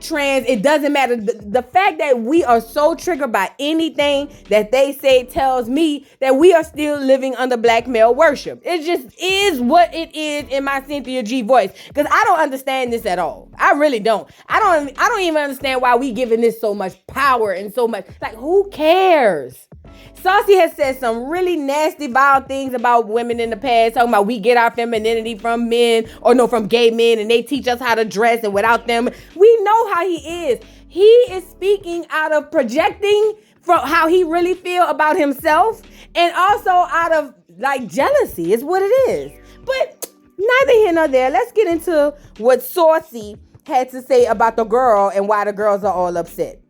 trans, it doesn't matter. The fact that we are so triggered by anything that they say tells me that we are still living under black male worship. It just is what it is in my Cynthia G voice, because I don't understand this at all. I really don't. I don't even understand why we giving this so much power and so much, like, who cares? Saucy has said some really nasty, vile things about women in the past, talking about we get our femininity from men, or no, from gay men, and they teach us how to dress, and without them, we know how he is. He is speaking out of projecting from how he really feel about himself, and also out of, like, jealousy is what it is. But neither here nor there. Let's get into what Saucy had to say about the girl and why the girls are all upset.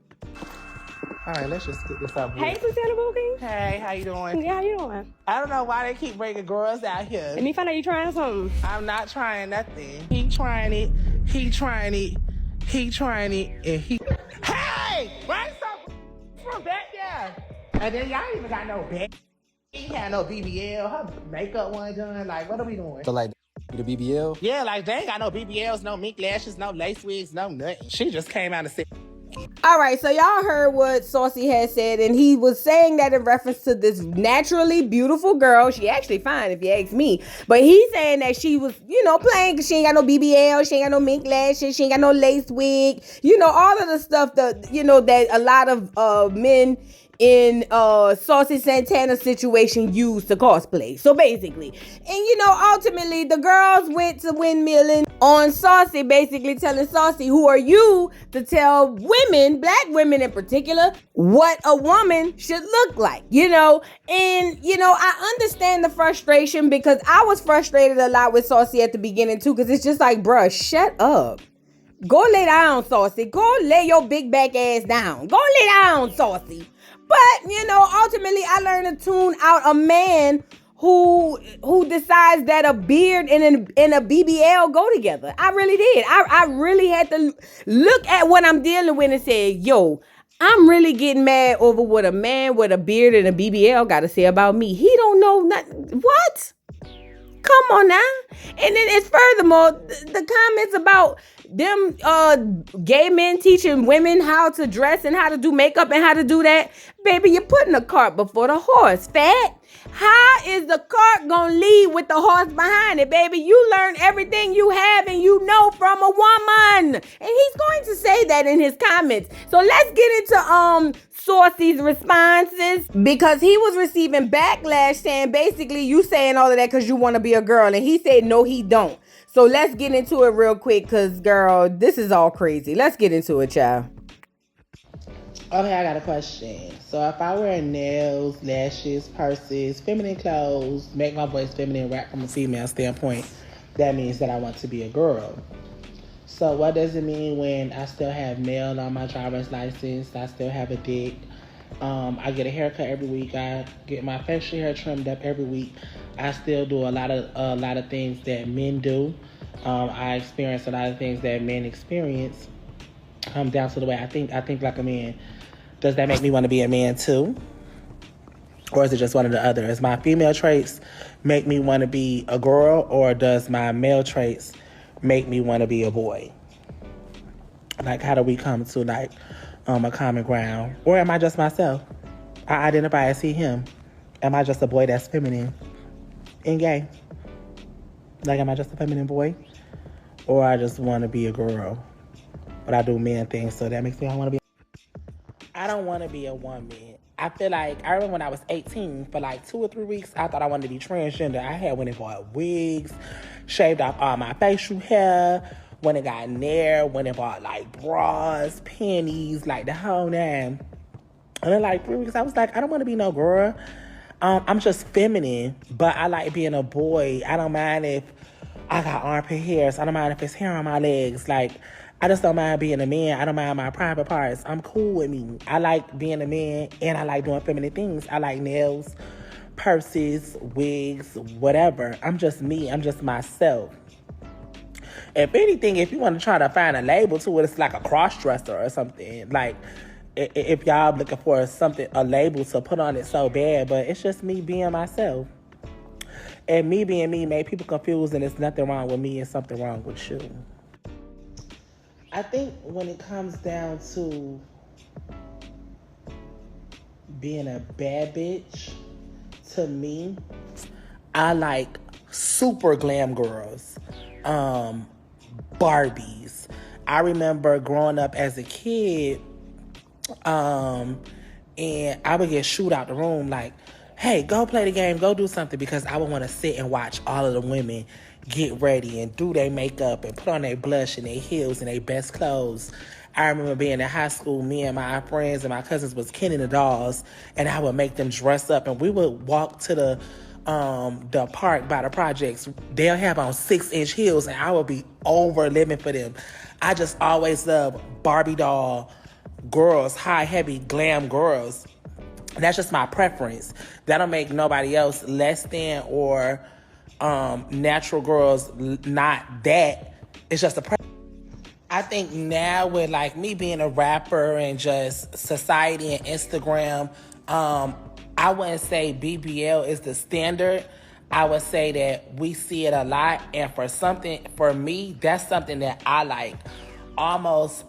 All right, let's just get this up here. Hey, Susanna Booking. Hey, how you doing? Yeah, how you doing? I don't know why they keep bringing girls out here. Let me find out you trying something. I'm not trying nothing. He trying it. He trying it. He trying it. And he... Hey! Bring some from back there. And then y'all even got no back. He had no BBL. Her makeup wasn't done. Like, what are we doing? So like the BBL? Yeah, like they ain't got no BBLs, no mink lashes, no lace wigs, no nothing. She just came out and said... All right, so y'all heard what Saucy had said, and he was saying that in reference to this naturally beautiful girl. She actually fine, if you ask me. But he's saying that she was, playing because she ain't got no BBL, she ain't got no mink lashes, she ain't got no lace wig. All of the stuff that, that a lot of men in Saucy Santana situation used to cosplay. So basically, and ultimately the girls went to windmilling on Saucy, basically telling Saucy, who are you to tell women, black women in particular, what a woman should look like, and I understand the frustration, because I was frustrated a lot with Saucy at the beginning too, because it's just like, bruh, shut up. Go lay down, Saucy. Go lay your big back ass down. Go lay down, Saucy. But, ultimately, I learned to tune out a man who decides that a beard and a BBL go together. I really did. I really had to look at what I'm dealing with and say, yo, I'm really getting mad over what a man with a beard and a BBL got to say about me. He don't know nothing. What? Come on now. And then it's furthermore, the comments about them gay men teaching women how to dress and how to do makeup and how to do that. Baby, you're putting the cart before the horse, fat. How is the cart gonna lead with the horse behind it, baby? You learn everything you have and you know from a woman. And he's going to say that in his comments. So let's get into Saucy's responses, because he was receiving backlash saying basically you saying all of that because you want to be a girl, and he said no, he don't. So let's get into it real quick, because girl, this is all crazy. Let's get into it, child. Okay, I got a question. So if I wear nails, lashes, purses, feminine clothes, make my voice feminine, rap from a female standpoint, that means that I want to be a girl. So what does it mean when I still have male on my driver's license? I still have a dick. I get a haircut every week. I get my facial hair trimmed up every week. I still do a lot of things that men do. I experience a lot of things that men experience. Down to the way I think like a man. Does that make me want to be a man too? Or is it just one or the other? Does my female traits make me want to be a girl, or does my male traits make me want to be a boy? Like, how do we come to a common ground? Or am I just myself? I identify as he, him. Am I just a boy that's feminine and gay? Like, am I just a feminine boy? Or I just want to be a girl, but I do men things, so that makes me want to be. I don't want to be a woman. I feel like, I remember when I was 18, for like 2 or 3 weeks, I thought I wanted to be transgender. I had went and bought wigs, shaved off all my facial hair, went and got nair, went and bought like bras, panties, like the whole nine. And then like 3 weeks, I was like, I don't want to be no girl. I'm just feminine, but I like being a boy. I don't mind if I got armpit hairs. I don't mind if it's hair on my legs. Like, I just don't mind being a man. I don't mind my private parts. I'm cool with me. I like being a man, and I like doing feminine things. I like nails, purses, wigs, whatever. I'm just me. I'm just myself. If anything, if you want to try to find a label to it, it's like a cross-dresser or something. Like, if y'all looking for a label to put on it so bad, but it's just me being myself. And me being me made people confused, and there's nothing wrong with me and something wrong with you. I think when it comes down to being a bad bitch, to me, I like super glam girls, Barbies. I remember growing up as a kid, and I would get shooed out the room like, hey, go play the game, go do something, because I would want to sit and watch all of the women get ready and do their makeup and put on their blush and their heels and their best clothes. I remember being in high school, me and my friends and my cousins was Kenny the dolls, and I would make them dress up, and we would walk to the park by the projects. They'll have on 6-inch heels, and I would be over living for them. I just always loved Barbie doll girls, high, heavy, glam girls. That's just my preference. That don't make nobody else less than or natural girls not that. It's just a preference. I think now with like me being a rapper and just society and Instagram, I wouldn't say BBL is the standard. I would say that we see it a lot, and for me, that's something that I like. Almost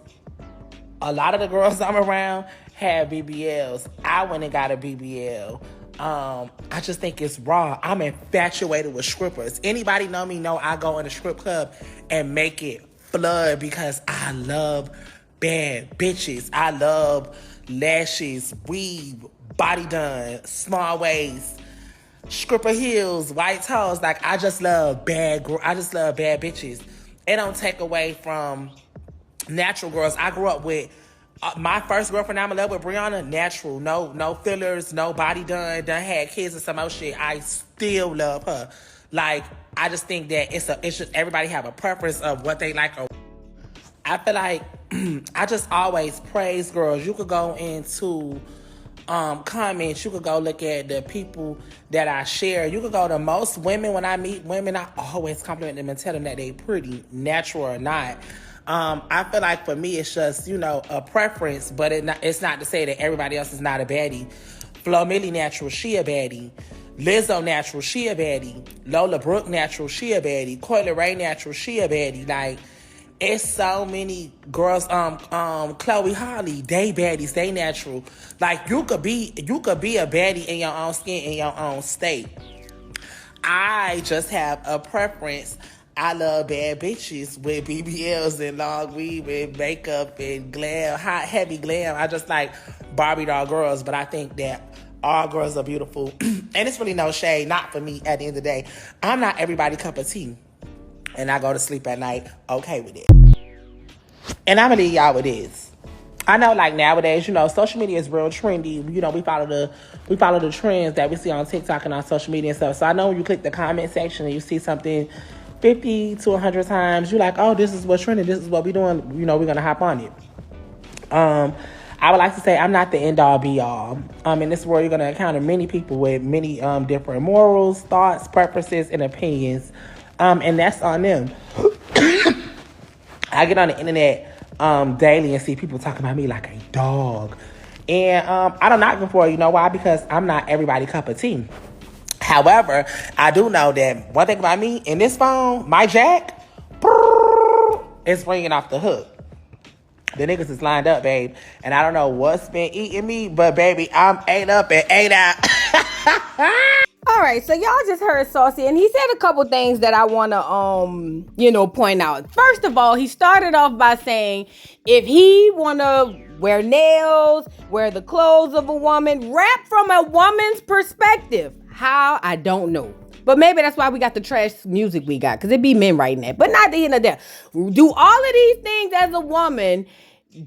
a lot of the girls I'm around have BBLs. I went and got a BBL. I just think it's raw. I'm infatuated with strippers. Anybody know me know I go in a strip club and make it flood because I love bad bitches. I love lashes, weave, body done, small waist, stripper heels, white toes. Like I just love bad bitches. It don't take away from natural girls. I grew up with my first girlfriend I'm in love with, Brianna, natural. No fillers, no body done had kids and some other shit. I still love her. Like, I just think that it's just everybody have a preference of what they like. I feel like I just always praise girls. You could go into comments. You could go look at the people that I share. You could go to most women. When I meet women, I always compliment them and tell them that they pretty, natural or not. I feel like for me, it's just, a preference, but it's not to say that everybody else is not a baddie. Flo Milli natural, she a baddie. Lizzo natural, she a baddie. Lola Brooke natural, she a baddie. Coyle Ray natural, she a baddie. Like, it's so many girls. Chloe Holly, they baddies, they natural. Like, you could be a baddie in your own skin, in your own state. I just have a preference. I love bad bitches with BBLs and long weave and makeup and glam, hot, heavy glam. I just like Barbie doll girls, but I think that all girls are beautiful. And it's really no shade, not for me at the end of the day. I'm not everybody's cup of tea. And I go to sleep at night okay with it. And I'm going to leave y'all with this. I know, like, nowadays, social media is real trendy. We follow the trends that we see on TikTok and on social media and stuff. So I know when you click the comment section and you see something 50 to 100 times, you're like, oh, this is what's trending. This is what we're doing. We're going to hop on it. I would like to say I'm not the end-all, be-all. In this world, you're going to encounter many people with many different morals, thoughts, preferences, and opinions. And that's on them. I get on the internet daily and see people talking about me like a dog. And I don't knock them for it. You know why? Because I'm not everybody's cup of tea. However, I do know that one thing about me, in this phone, my jack, it's ringing off the hook. The niggas is lined up, babe. And I don't know what's been eating me, but baby, I'm 8 up and 8 out. All right, so y'all just heard Saucy, and he said a couple things that I want to, point out. First of all, he started off by saying if he want to wear nails, wear the clothes of a woman, rap from a woman's perspective. How? I don't know. But maybe that's why we got the trash music we got, because it be men writing that. But not the end of that. Do all of these things as a woman,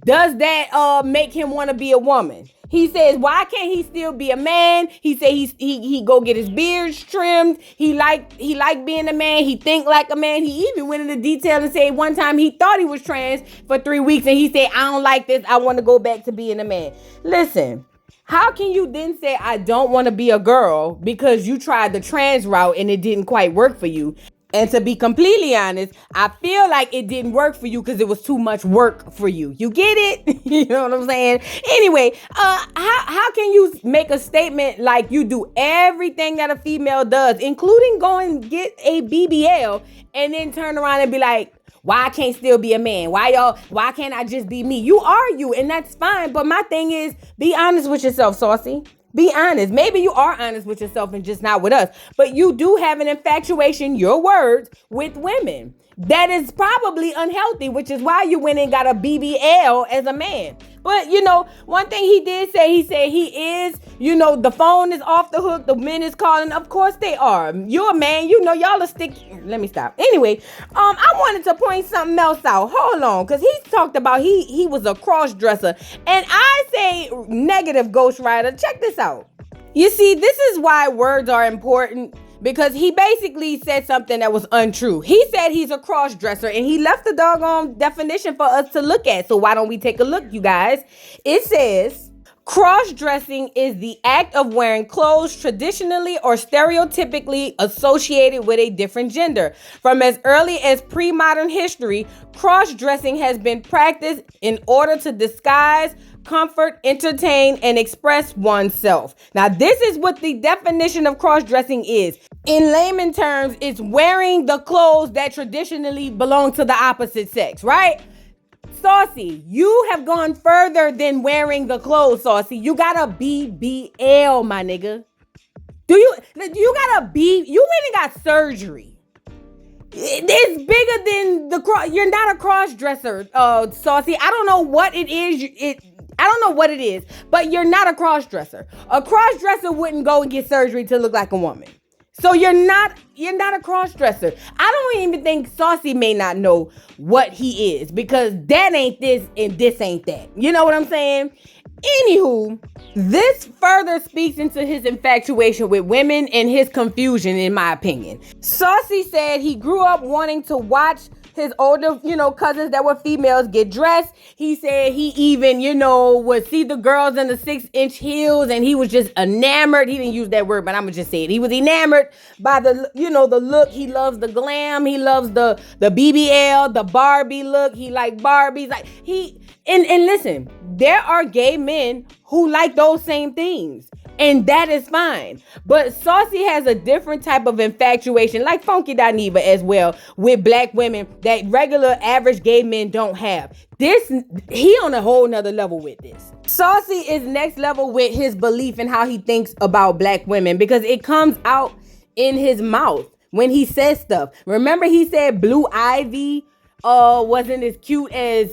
does that make him want to be a woman? He says, why can't he still be a man? He said he go get his beard trimmed. He like being a man. He think like a man. He even went into detail and said one time he thought he was trans for 3 weeks. And he said, I don't like this. I want to go back to being a man. Listen, how can you then say I don't want to be a girl because you tried the trans route and it didn't quite work for you? And to be completely honest, I feel like it didn't work for you because it was too much work for you. You get it? You know what I'm saying? Anyway, how can you make a statement like you do everything that a female does, including go and get a BBL, and then turn around and be like, Why I can't still be a man? Why can't I just be me? You are you, and that's fine. But my thing is, be honest with yourself, Saucy. Be honest. Maybe you are honest with yourself and just not with us. But you do have an infatuation, your words, with women. That is probably unhealthy, which is why you went and got a BBL as a man. But, one thing he did say, he said he is, the phone is off the hook. The men is calling. Of course they are. You're a man. Y'all are sticky. Let me stop. Anyway, I wanted to point something else out. Hold on. Because he talked about he was a cross-dresser. And I say negative ghostwriter. Check this out. You see, this is why words are important. Because he basically said something that was untrue. He said he's a cross-dresser and he left the doggone definition for us to look at. So why don't we take a look, you guys? It says, cross-dressing is the act of wearing clothes traditionally or stereotypically associated with a different gender. From as early as pre-modern history, cross-dressing has been practiced in order to disguise, comfort, entertain, and express oneself. Now, this is what the definition of cross-dressing is. In layman terms, it's wearing the clothes that traditionally belong to the opposite sex, right? Saucy, you have gone further than wearing the clothes, Saucy. You got a BBL, my nigga. You went and got surgery. It's bigger than the cross. You're not a cross-dresser, Saucy. I don't know what it is. I don't know what it is, but you're not a cross-dresser. A cross-dresser wouldn't go and get surgery to look like a woman. So you're not a cross-dresser. I don't even think Saucy may not know what he is, because that ain't this and this ain't that. You know what I'm saying? Anywho, this further speaks into his infatuation with women and his confusion, in my opinion. Saucy said he grew up wanting to watch his older, cousins that were females get dressed. He said he even, would see the girls in the 6-inch heels and he was just enamored. He didn't use that word, but I'm gonna just say it. He was enamored by the look. He loves the glam. He loves the BBL, the Barbie look. He like Barbies. And listen, there are gay men who like those same things. And that is fine. But Saucy has a different type of infatuation, like Funky Dineva as well, with black women that regular average gay men don't have. He on a whole nother level with this. Saucy is next level with his belief in how he thinks about black women, because it comes out in his mouth when he says stuff. Remember he said Blue Ivy wasn't as cute as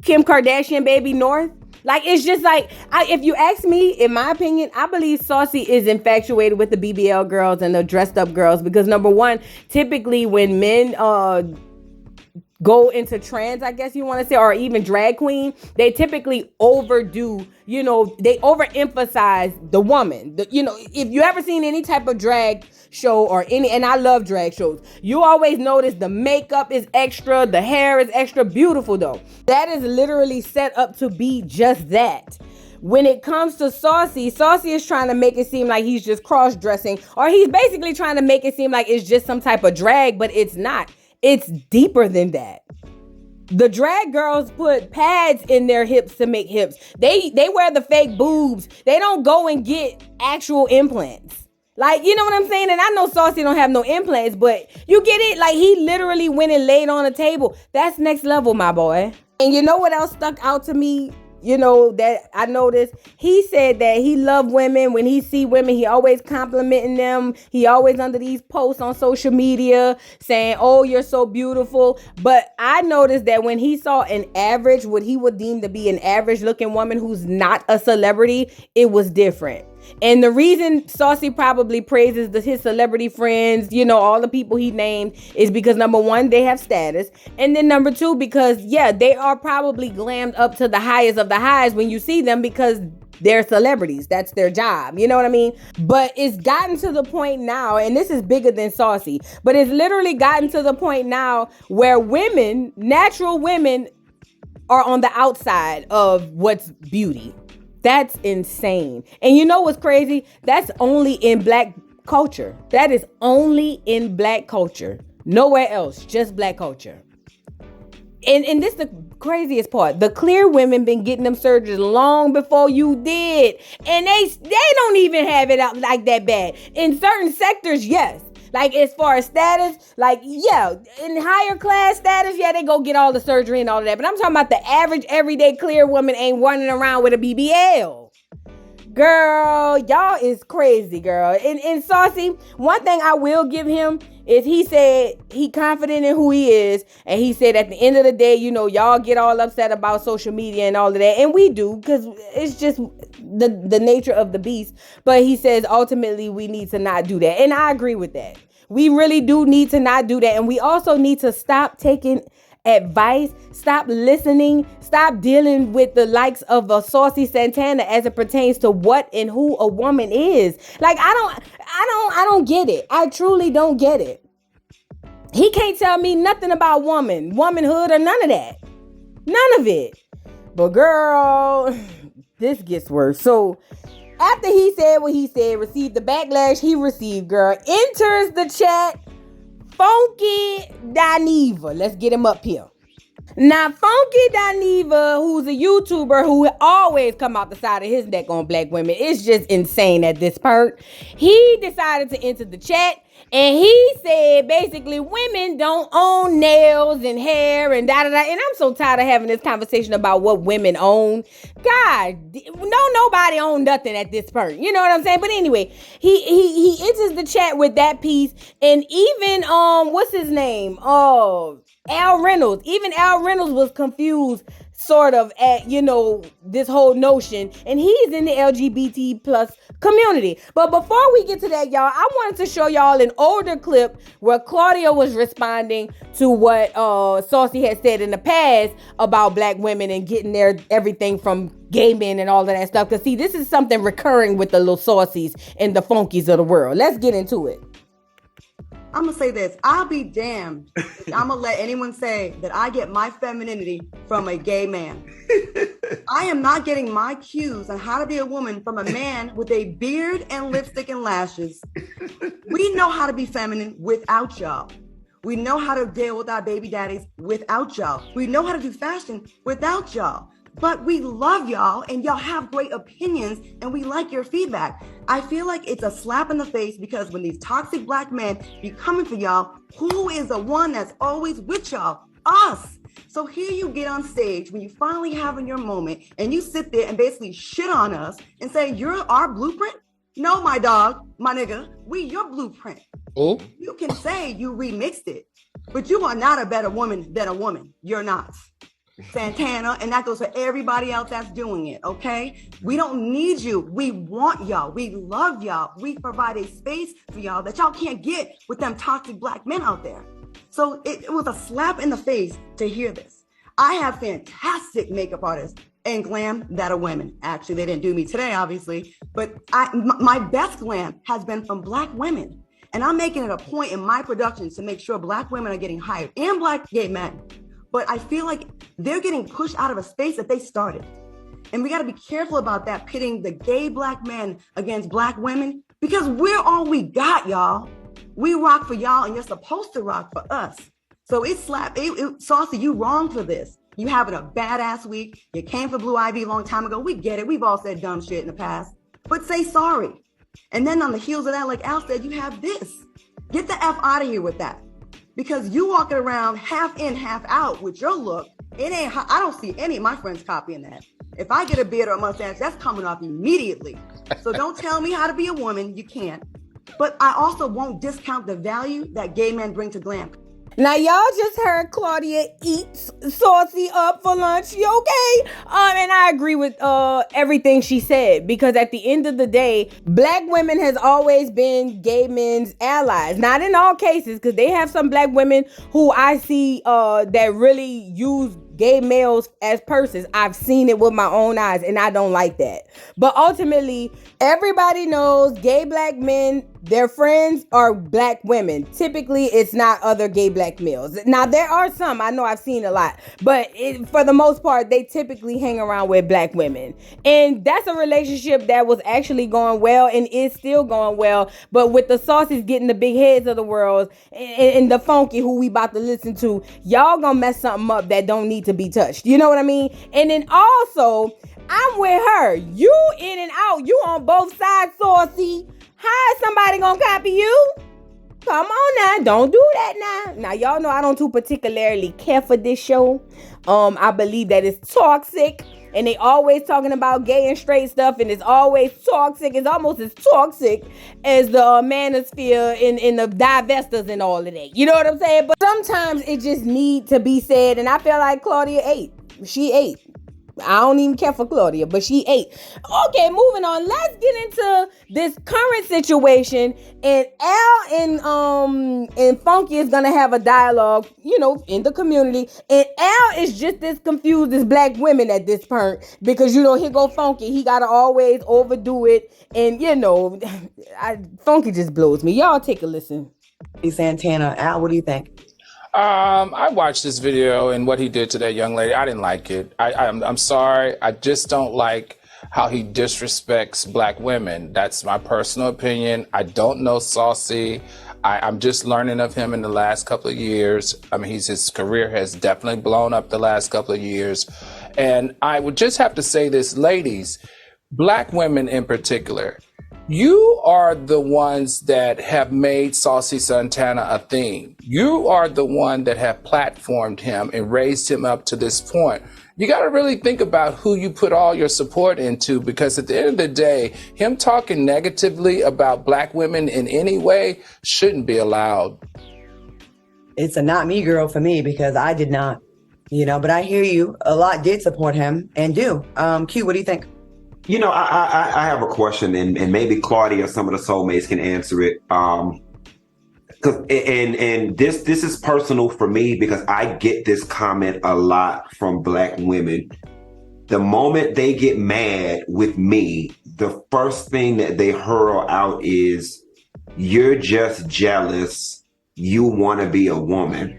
Kim Kardashian baby North? Like, it's just like, if you ask me, in my opinion, I believe Saucy is infatuated with the BBL girls and the dressed up girls, because number one, typically when men go into trans, I guess you want to say, or even drag queen, they typically overdo, they overemphasize the woman. If you ever seen any type of drag show and I love drag shows, you always notice the makeup is extra, the hair is extra beautiful though. That is literally set up to be just that. When it comes to Saucy is trying to make it seem like he's just cross-dressing, or he's basically trying to make it seem like it's just some type of drag, but it's not. It's deeper than that. The drag girls put pads in their hips to make hips. They wear the fake boobs. They don't go and get actual implants. Like, you know what I'm saying? And I know Saucy don't have no implants, but you get it? Like, he literally went and laid on a table. That's next level, my boy. And you know what else stuck out to me? That I noticed, he said that he loved women. When he see women, he always complimenting them. He always under these posts on social media saying, oh, you're so beautiful. But I noticed that when he saw what he would deem to be an average looking woman who's not a celebrity, it was different. And the reason Saucy probably praises his celebrity friends, all the people he named, is because number one, they have status. And then number two, because they are probably glammed up to the highest of the highs when you see them, because they're celebrities. That's their job. You know what I mean? But it's gotten to the point now, and this is bigger than Saucy, but it's literally gotten to the point now where women, natural women, are on the outside of what's beauty. That's insane. And you know what's crazy? That's only in black culture. That is only in black culture. Nowhere else, just black culture. And this is the craziest part. The clear women been getting them surgeries long before you did. And they don't even have it out like that bad. In certain sectors, yes. Like, as far as status, like, yeah, in higher class status, yeah, they go get all the surgery and all of that. But I'm talking about the average, everyday clear woman ain't running around with a BBL. Girl, y'all is crazy, girl. And Saucy, one thing I will give him is he said he confident in who he is. And he said at the end of the day, y'all get all upset about social media and all of that. And we do, because it's just the nature of the beast. But he says ultimately we need to not do that. And I agree with that. We really do need to not do that. And we also need to stop taking advice, stop listening, stop dealing with the likes of a Saucy Santana as it pertains to what and who a woman is. Like, I don't get it. I truly don't get it. He can't tell me nothing about womanhood, or none of that. None of it. But girl, this gets worse. So after he said what he said, received the backlash he received, girl, enters the chat Funky Dineva. Let's get him up here. Now, Funky Dineva, who's a YouTuber who always come out the side of his neck on black women, it's just insane at this part. He decided to enter the chat, and he said basically women don't own nails and hair and da da da. And I'm so tired of having this conversation about what women own. God, nobody own nothing at this point. You know what I'm saying? But anyway, he enters the chat with that piece, and even what's his name? Al Reynolds. Even Al Reynolds was confused sort of at, this whole notion. And he's in the LGBT plus community. But before we get to that, y'all, I wanted to show y'all an older clip where Claudia was responding to what Saucy had said in the past about black women and getting their everything from gay men and all of that stuff. Because, see, this is something recurring with the little Saucys and the Funkies of the world. Let's get into it. I'm going to say this. I'll be damned if I'm going to let anyone say that I get my femininity from a gay man. I am not getting my cues on how to be a woman from a man with a beard and lipstick and lashes. We know how to be feminine without y'all. We know how to deal with our baby daddies without y'all. We know how to do fashion without y'all. But we love y'all, and y'all have great opinions, and we like your feedback. I feel like it's a slap in the face, because when these toxic black men be coming for y'all, who is the one that's always with y'all? Us. So here you get on stage when you finally having your moment, and you sit there and basically shit on us and say, you're our blueprint? No, my dog, my nigga, we your blueprint. Oh. You can say you remixed it, but you are not a better woman than a woman. You're not. Santana, and that goes for everybody else that's doing it, okay? We don't need you. We want y'all. We love y'all. We provide a space for y'all that y'all can't get with them toxic black men out there. So it was a slap in the face to hear this. I have fantastic makeup artists and glam that are women. Actually, they didn't do me today, obviously, but my best glam has been from black women. And I'm making it a point in my productions to make sure black women are getting hired, and black gay men. But I feel like they're getting pushed out of a space that they started. And we got to be careful about that, pitting the gay black men against black women, because we're all we got, y'all. We rock for y'all, and you're supposed to rock for us. So Saucy, you wrong for this. You having a badass week. You came for Blue Ivy a long time ago. We get it. We've all said dumb shit in the past. But say sorry. And then on the heels of that, like Al said, you have this. Get the F out of here with that. Because you walking around half in, half out with your look, I don't see any of my friends copying that. If I get a beard or a mustache, that's coming off immediately. So don't tell me how to be a woman. You can't. But I also won't discount the value that gay men bring to glam. Now, y'all just heard Claudia eats Saucy up for lunch. You okay? And I agree with everything she said, because at the end of the day, black women has always been gay men's allies. Not in all cases, because they have some black women who I see that really use gay males as persons. I've seen it with my own eyes, and I don't like that. But ultimately, everybody knows gay black men, their friends are black women. Typically, it's not other gay black males. Now, there are some, I know I've seen a lot, but for the most part, they typically hang around with black women. And that's a relationship that was actually going well and is still going well. But with the Saucies getting the big heads of the world and the Funky, who we about to listen to, y'all gonna mess something up that don't need to be touched. You know what I mean? And then also, I'm with her. You in and out. You on both sides, Saucy. How is somebody gonna copy you? Come on now, don't do that now. Now y'all know I don't too particularly care for this show. I believe that it's toxic, and they always talking about gay and straight stuff, and it's always toxic. It's almost as toxic as the manosphere in the divestors and all of that. You know what I'm saying? But sometimes it just need to be said, and I feel like Claudia ate. She ate. I don't even care for Claudia, but she ate. Okay, moving on. Let's get into this current situation. And Al and Funky is gonna have a dialogue, in the community. And Al is just as confused as black women at this point because here go Funky. He gotta always overdo it, and Funky just blows me. Y'all take a listen. Santana, Al, what do you think? I watched this video and what he did to that young lady. I didn't like it. I'm sorry. I just don't like how he disrespects black women. That's my personal opinion. I don't know Saucy. I'm just learning of him in the last couple of years. I mean, his career has definitely blown up the last couple of years. And I would just have to say this, ladies, black women in particular, you are the ones that have made Saucy Santana a thing. You are the one that have platformed him and raised him up to this point. You got to really think about who you put all your support into, because at the end of the day, him talking negatively about black women in any way shouldn't be allowed. It's a not me girl for me because I did not, but I hear you. A lot did support him and do. Q, what do you think? I have a question, and maybe Claudia, some of the soulmates can answer it. This is personal for me because I get this comment a lot from black women. The moment they get mad with me, the first thing that they hurl out is, "You're just jealous. You want to be a woman."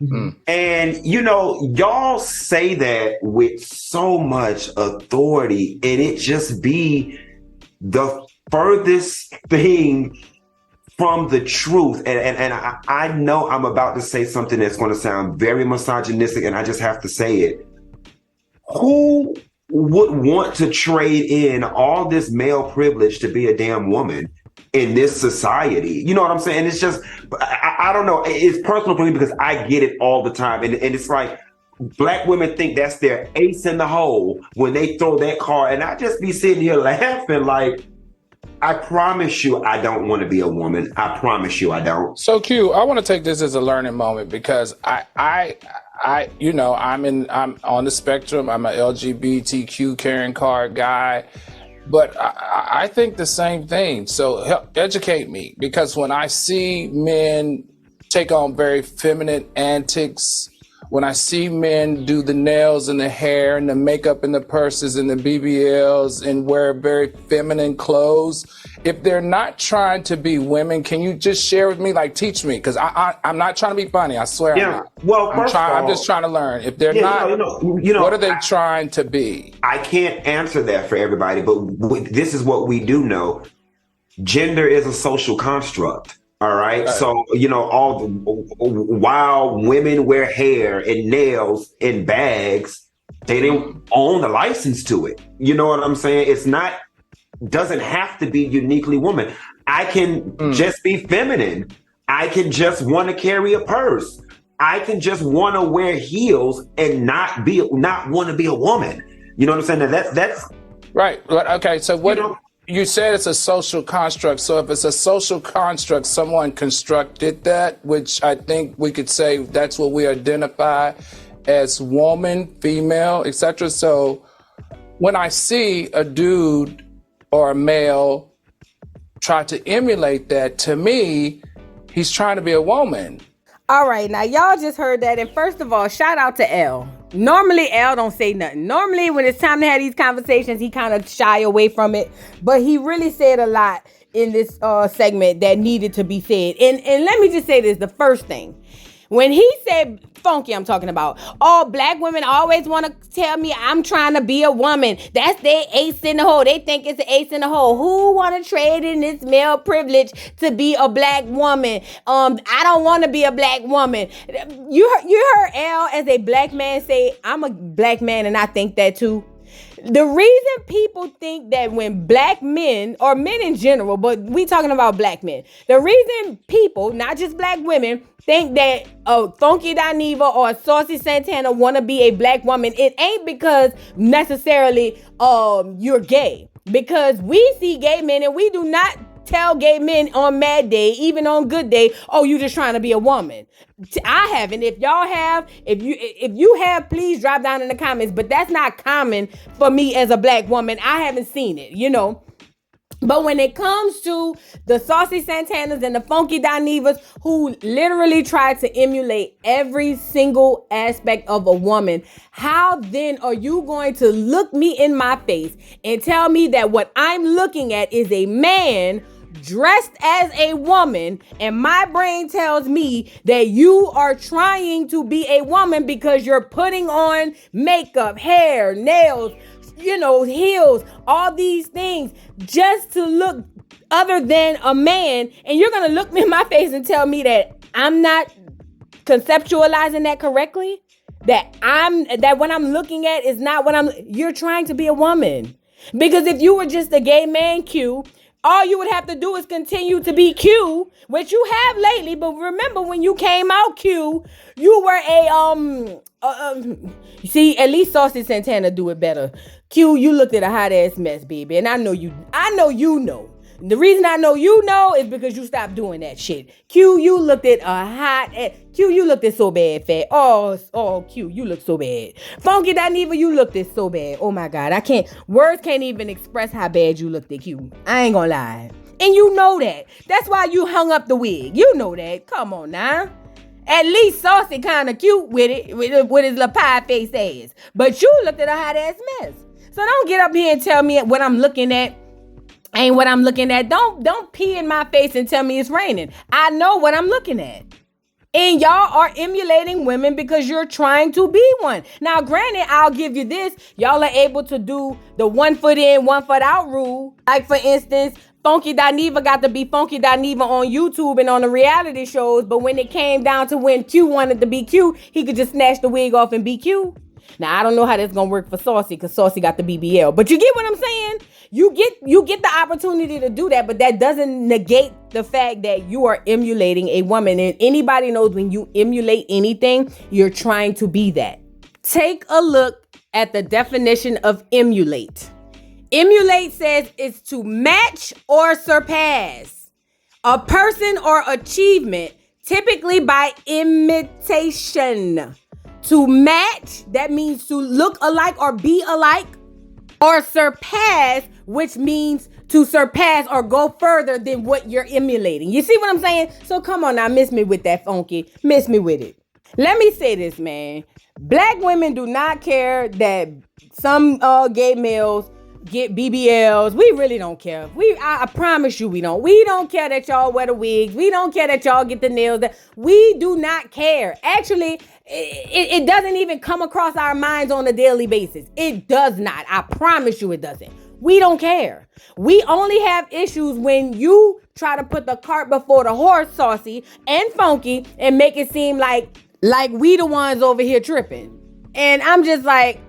Mm-hmm. And, y'all say that with so much authority, and it just be the furthest thing from the truth. And I know I'm about to say something that's going to sound very misogynistic, and I just have to say it. Who would want to trade in all this male privilege to be a damn woman in this society? You know what I'm saying? It's just, I don't know. It's personal for me because I get it all the time. And it's like black women think that's their ace in the hole when they throw that card. And I just be sitting here laughing like, I promise you I don't want to be a woman. I promise you I don't. So Q, I want to take this as a learning moment because I'm on the spectrum. I'm a LGBTQ carrying card guy. But I think the same thing. So help educate me, because when I see men take on very feminine antics, when I see men do the nails and the hair and the makeup and the purses and the BBLs and wear very feminine clothes, if they're not trying to be women, can you just share with me, like teach me? Because I'm not trying to be funny. I swear I'm not. Well, I'm just trying to learn. If they're not, what are they trying to be? I can't answer that for everybody, but this is what we do know. Gender is a social construct. All right. So, while women wear hair and nails and bags, they didn't own the license to it. You know what I'm saying? Doesn't have to be uniquely woman. I can just be feminine. I can just want to carry a purse. I can just want to wear heels and not want to be a woman. You know what I'm saying? Now that's right. Okay. So what? You said it's a social construct. So if it's a social construct, someone constructed that, which I think we could say that's what we identify as woman, female, etc. So when I see a dude or a male try to emulate that, to me, he's trying to be a woman. All right, now y'all just heard that. And first of all, shout out to L. Normally, L don't say nothing. Normally, when it's time to have these conversations, he kind of shy away from it. But he really said a lot in this segment that needed to be said. And let me just say this, the first thing. When he said, Funky, I'm talking about, all black women always want to tell me I'm trying to be a woman. That's their ace in the hole. They think it's an ace in the hole. Who want to trade in this male privilege to be a black woman? I don't want to be a black woman. You heard L as a black man say, I'm a black man and I think that too. The reason people think that when black men, or men in general, but we talking about black men, the reason people, not just black women, think that a Funky Dineva or a Saucy Santana want to be a black woman, it ain't because necessarily you're gay. Because we see gay men and we do not tell gay men on Mad Day, even on Good Day, oh, you just trying to be a woman. I haven't. If y'all have, if you have, please drop down in the comments. But that's not common for me as a black woman. I haven't seen it, you know. But when it comes to the Saucy Santanas and the Funky Dinevas who literally try to emulate every single aspect of a woman, how then are you going to look me in my face and tell me that what I'm looking at is a man dressed as a woman, and my brain tells me that you are trying to be a woman because you're putting on makeup, hair, nails, you know, heels, all these things just to look other than a man, and you're gonna look me in my face and tell me that I'm not conceptualizing that correctly? That what I'm looking at is not what you're trying to be a woman. Because if you were just a gay man, Q, all you would have to do is continue to be Q, which you have lately. But remember when you came out Q, you were you see, at least Saucy Santana do it better. Q, you looked at a hot ass mess, baby. And I know you know. The reason I know you know is because you stopped doing that shit. Q, you looked at a hot ass. Q, you looked at so bad, fat. Oh, Q, you look so bad. Funky Dineva, you looked at so bad. Oh my God, words can't even express how bad you looked at Q. I ain't gonna lie. And you know that. That's why you hung up the wig. You know that. Come on now. At least Saucy kind of cute with it, with his little pie face ass. But you looked at a hot ass mess. So don't get up here and tell me what I'm looking at ain't what I'm looking at. Don't pee in my face and tell me it's raining. I know what I'm looking at. And y'all are emulating women because you're trying to be one. Now, granted, I'll give you this. Y'all are able to do the 1 foot in, 1 foot out rule. Like, for instance, Funky Dineva got to be Funky Dineva on YouTube and on the reality shows. But when it came down to when Q wanted to be Q, he could just snatch the wig off and be Q. Now, I don't know how that's going to work for Saucy because Saucy got the BBL. But you get what I'm saying? You get the opportunity to do that, but that doesn't negate the fact that you are emulating a woman. And anybody knows when you emulate anything, you're trying to be that. Take a look at the definition of emulate. Emulate says it's to match or surpass a person or achievement, typically by imitation. To match, that means to look alike or be alike, or surpass, which means to surpass or go further than what you're emulating. You see what I'm saying? So come on now, miss me with that, Funky. Miss me with it. Let me say this, man. Black women do not care that some gay males get BBLs. We really don't care. I promise you we don't. We don't care that y'all wear the wigs. We don't care that y'all get the nails. We do not care. Actually, it doesn't even come across our minds on a daily basis. It does not. I promise you it doesn't. We don't care. We only have issues when you try to put the cart before the horse, Saucy and Funky, and make it seem like we the ones over here tripping. And I'm just like,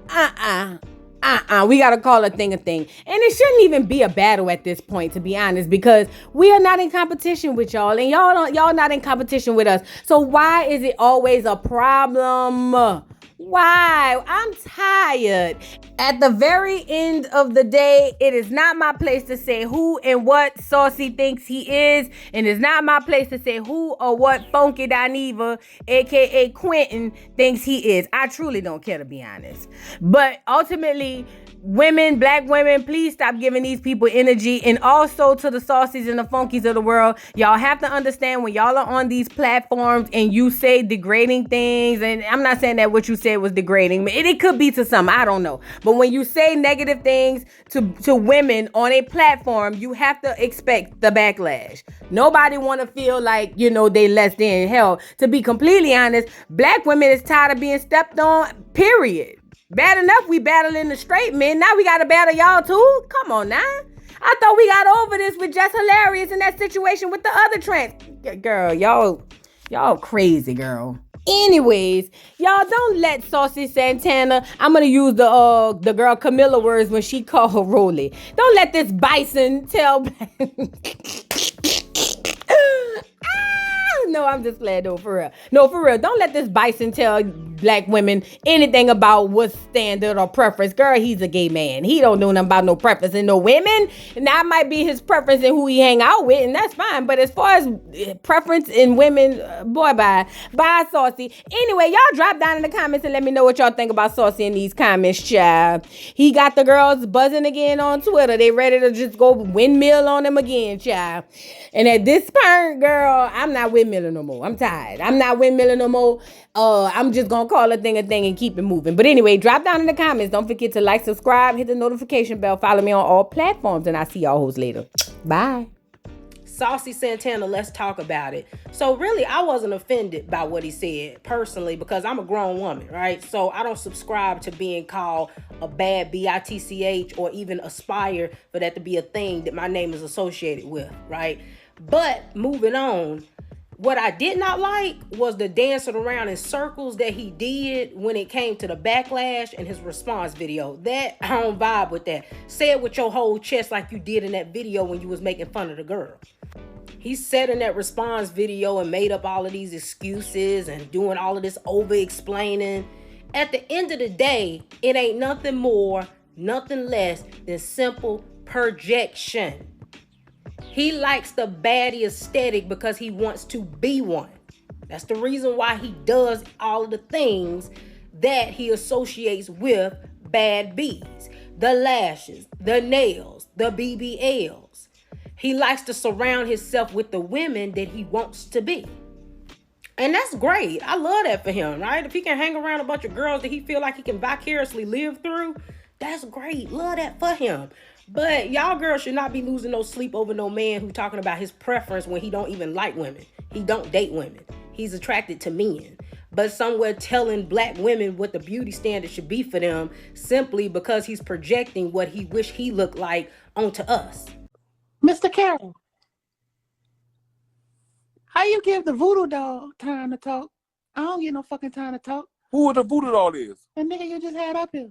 we gotta call a thing a thing. And it shouldn't even be a battle at this point, to be honest, because we are not in competition with y'all, and y'all not in competition with us. So why is it always a problem? Why? I'm tired. At the very end of the day, it is not my place to say who and what Saucy thinks he is, and it's not my place to say who or what Funky Dineva, aka Quentin, thinks he is. I truly don't care, to be honest. But ultimately, women, black women, please stop giving these people energy. And also to the Saucies and the Funkies of the world, y'all have to understand when y'all are on these platforms and you say degrading things, and I'm not saying that what you said was degrading, it could be to some, I don't know. But when you say negative things to women on a platform, you have to expect the backlash. Nobody want to feel like, they less than. Hell, to be completely honest, black women is tired of being stepped on, period. Bad enough we battling the straight men. Now we got to battle y'all too? Come on now. I thought we got over this with Just Hilarious in that situation with the other trans. Girl, y'all crazy, girl. Anyways, y'all don't let Saucy Santana. I'm gonna use the girl Camilla words when she called her Rolly. Don't let this bison tell. No, I'm just playing. No, for real. No, for real. Don't let this bison tell black women anything about what's standard or preference. Girl, he's a gay man. He don't know nothing about no preference in no women. And that might be his preference in who he hang out with, and that's fine. But as far as preference in women, boy, bye. Bye, Saucy. Anyway, y'all drop down in the comments and let me know what y'all think about Saucy in these comments, child. He got the girls buzzing again on Twitter. They ready to just go windmill on him again, child. And at this point, girl, I'm not windmilling no more. I'm tired. I'm not windmilling no more. I'm just gonna call a thing and keep it moving. But anyway, drop down in the comments. Don't forget to like, subscribe, hit the notification bell, follow me on all platforms, and I'll see y'all hoes later. Bye. Saucy Santana, let's talk about it. So really, I wasn't offended by what he said personally because I'm a grown woman, right? So I don't subscribe to being called a bad bitch or even aspire for that to be a thing that my name is associated with, right? But moving on, what I did not like was the dancing around in circles that he did when it came to the backlash and his response video. That, I don't vibe with that. Say it with your whole chest like you did in that video when you was making fun of the girl. He said in that response video and made up all of these excuses and doing all of this over explaining. At the end of the day, it ain't nothing more, nothing less than simple projection. He likes the baddie aesthetic because he wants to be one. That's the reason why he does all of the things that he associates with bad bees. The lashes, the nails, the BBLs. He likes to surround himself with the women that he wants to be. And that's great. I love that for him, right? If he can hang around a bunch of girls that he feel like he can vicariously live through, that's great. Love that for him. But y'all girls should not be losing no sleep over no man who talking about his preference when he don't even like women. He don't date women. He's attracted to men. But somewhere telling black women what the beauty standard should be for them simply because he's projecting what he wish he looked like onto us. Mr. Carroll, how you give the voodoo dog time to talk? I don't get no fucking time to talk. Who the voodoo doll is? The nigga you just had up here.